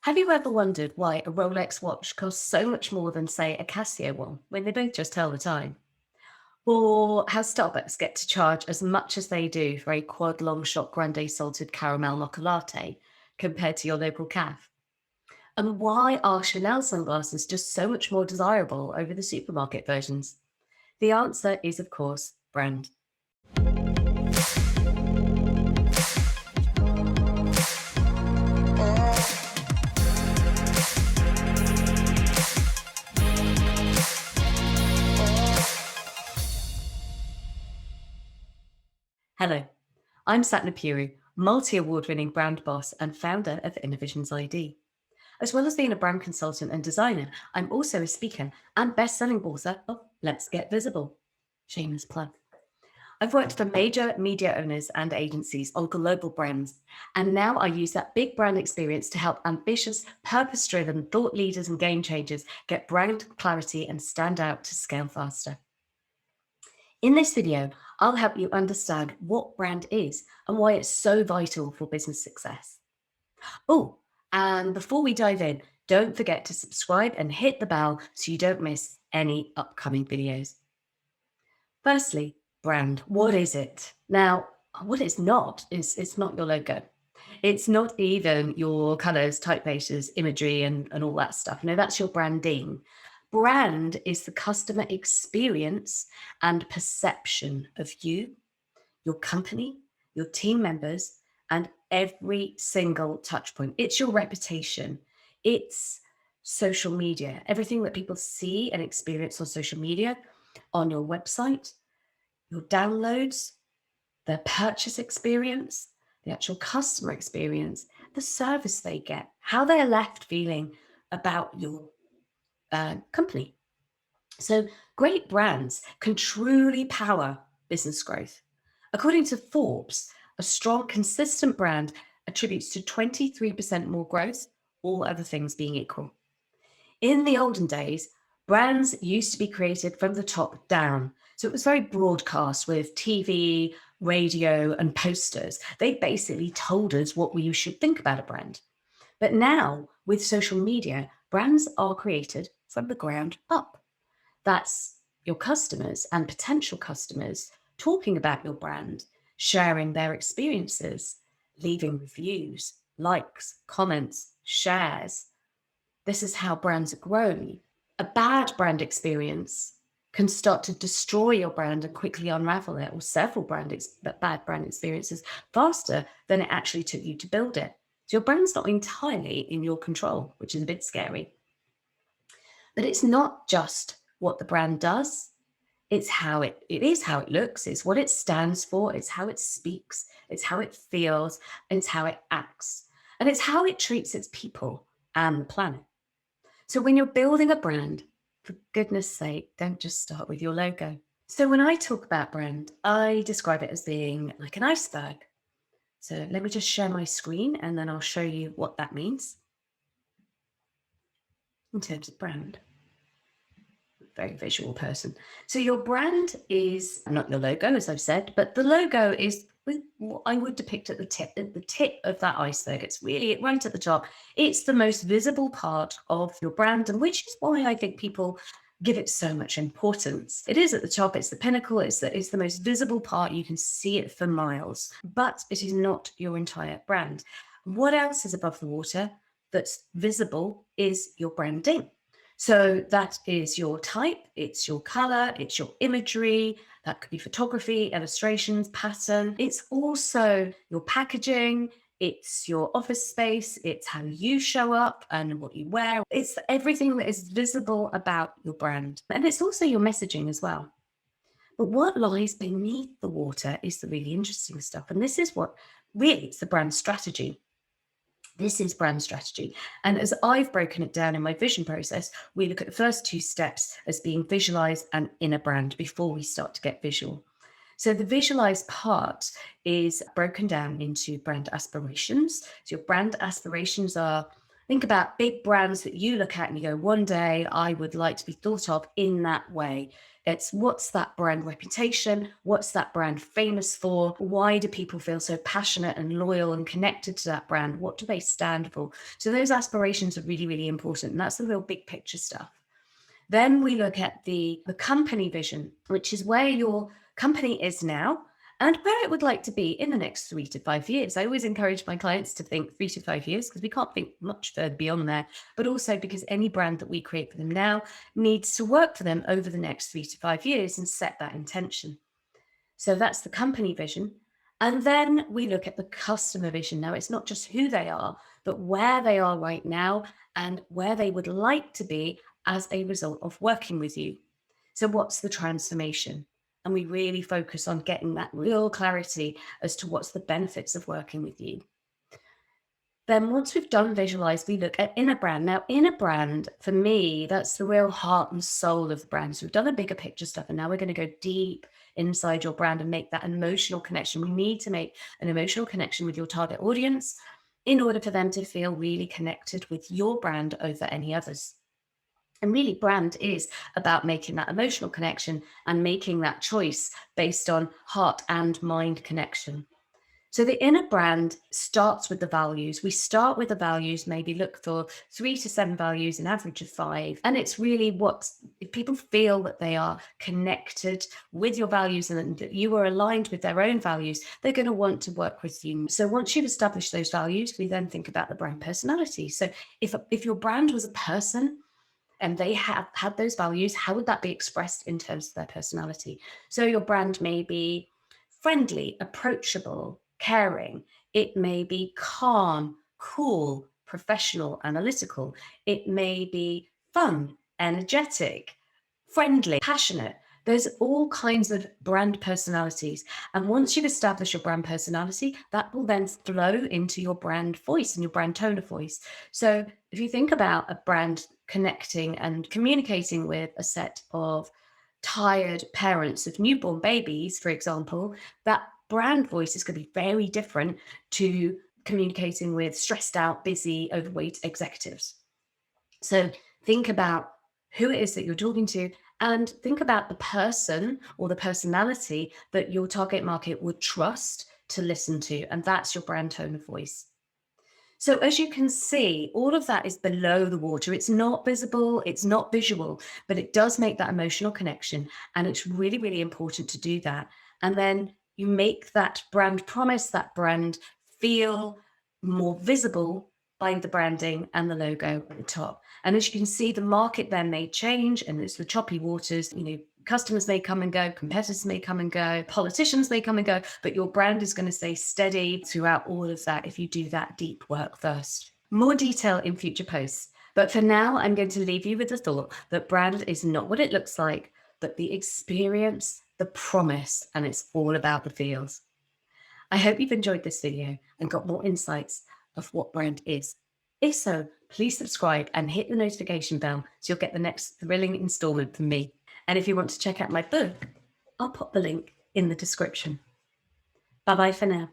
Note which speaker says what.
Speaker 1: Have you ever wondered why a Rolex watch costs so much more than, say, a Casio one, when they both just tell the time? Or how Starbucks get to charge as much as they do for a quad long shot grande salted caramel mocha latte compared to your local caf? And why are Chanel sunglasses just so much more desirable over the supermarket versions? The answer is, of course, brand. Hello, I'm Satna Puri, multi-award winning brand boss and founder of Innovisions ID. As well as being a brand consultant and designer, I'm also a speaker and best-selling author of Let's Get Visible. Shameless plug. I've worked for major media owners and agencies on global brands, and now I use that big brand experience to help ambitious, purpose-driven thought leaders and game changers get brand clarity and stand out to scale faster. In this video, I'll help you understand what brand is and why it's so vital for business success. Oh, and before we dive in, don't forget to subscribe and hit the bell so you don't miss any upcoming videos. Firstly, brand. What is it? Now, what it's not is it's not your logo. It's not even your colors, typefaces, imagery, and all that stuff. No, that's your branding. Brand is the customer experience and perception of you, your company, your team members, and every single touch point. It's your reputation. It's social media, everything that people see and experience on social media, on your website, your downloads, the purchase experience, the actual customer experience, the service they get, how they're left feeling about your company. So, great brands can truly power business growth. According to Forbes, a strong, consistent brand attributes to 23% more growth, all other things being equal. In the olden days, brands used to be created from the top down. So it was very broadcast with TV, radio, and posters. They basically told us what we should think about a brand. But now, with social media, brands are created from the ground up. That's your customers and potential customers talking about your brand, sharing their experiences, leaving reviews, likes, comments, shares. This is how brands are grown. A bad brand experience can start to destroy your brand and quickly unravel it, or several bad brand experiences faster than it actually took you to build it. So your brand's not entirely in your control, which is a bit scary. But it's not just what the brand does. It's how it is how it looks, it's what it stands for, it's how it speaks, it's how it feels, and it's how it acts. And it's how it treats its people and the planet. So when you're building a brand, for goodness sake, don't just start with your logo. So when I talk about brand, I describe it as being like an iceberg. So let me just share my screen and then I'll show you what that means in terms of brand. Very visual person. So your brand is not your logo, as I've said, but the logo is what I would depict at the tip of that iceberg. It's really right at the top. It's the most visible part of your brand, and which is why I think people give it so much importance. It is at the top, it's the pinnacle, it's the most visible part. You can see it for miles, but it is not your entire brand. What else is above the water that's visible is your branding. So that is your type, it's your color, it's your imagery. That could be photography, illustrations, pattern. It's also your packaging, it's your office space, it's how you show up and what you wear. It's everything that is visible about your brand. And it's also your messaging as well. But what lies beneath the water is the really interesting stuff. And this is what really it's the brand strategy. This is brand strategy. And as I've broken it down in my vision process, we look at the first two steps as being visualize and inner brand before we start to get visual. So the visualize part is broken down into brand aspirations. So your brand aspirations are Think about big brands that you look at and you go, one day I would like to be thought of in that way. It's what's that brand reputation? What's that brand famous for? Why do people feel so passionate and loyal and connected to that brand? What do they stand for? So those aspirations are really, really important. And that's the real big picture stuff. Then we look at the company vision, which is where your company is now and where it would like to be in the next 3 to 5 years. I always encourage my clients to think 3 to 5 years because we can't think much further beyond there, but also because any brand that we create for them now needs to work for them over the next 3 to 5 years and set that intention. So that's the company vision. And then we look at the customer vision. Now, it's not just who they are, but where they are right now and where they would like to be as a result of working with you. So, what's the transformation? And we really focus on getting that real clarity as to what's the benefits of working with you. Then once we've done visualize, we look at inner brand. Now, inner brand, for me, that's the real heart and soul of the brand. So we've done the bigger picture stuff, and now we're going to go deep inside your brand and make that emotional connection. We need to make an emotional connection with your target audience in order for them to feel really connected with your brand over any others. And really, brand is about making that emotional connection and making that choice based on heart and mind connection. So the inner brand starts with the values. We start with the values, maybe look for 3 to 7 values, an average of 5. And it's really what if people feel that they are connected with your values and that you are aligned with their own values, they're going to want to work with you. So once you've established those values, we then think about the brand personality. So if your brand was a person, and they have had those values, how would that be expressed in terms of their personality? So your brand may be friendly, approachable, caring. It may be calm, cool, professional, analytical. It may be fun, energetic, friendly, passionate. There's all kinds of brand personalities. And once you've established your brand personality, that will then flow into your brand voice and your brand tone of voice. So if you think about a brand connecting and communicating with a set of tired parents of newborn babies, for example, that brand voice is going to be very different to communicating with stressed out, busy, overweight executives. So think about who it is that you're talking to and think about the person or the personality that your target market would trust to listen to. And that's your brand tone of voice. So as you can see, all of that is below the water. It's not visible, it's not visual, but it does make that emotional connection. And it's really, really important to do that. And then you make that brand promise, that brand feel more visible by the branding and the logo at the top. And as you can see, the market then may change and it's the choppy waters, customers may come and go, competitors may come and go, politicians may come and go, but your brand is going to stay steady throughout all of that if you do that deep work first. More detail in future posts. But for now, I'm going to leave you with the thought that brand is not what it looks like, but the experience, the promise, and it's all about the feels. I hope you've enjoyed this video and got more insights of what brand is. If so, please subscribe and hit the notification bell so you'll get the next thrilling installment from me. And if you want to check out my book, I'll pop the link in the description. Bye-bye for now.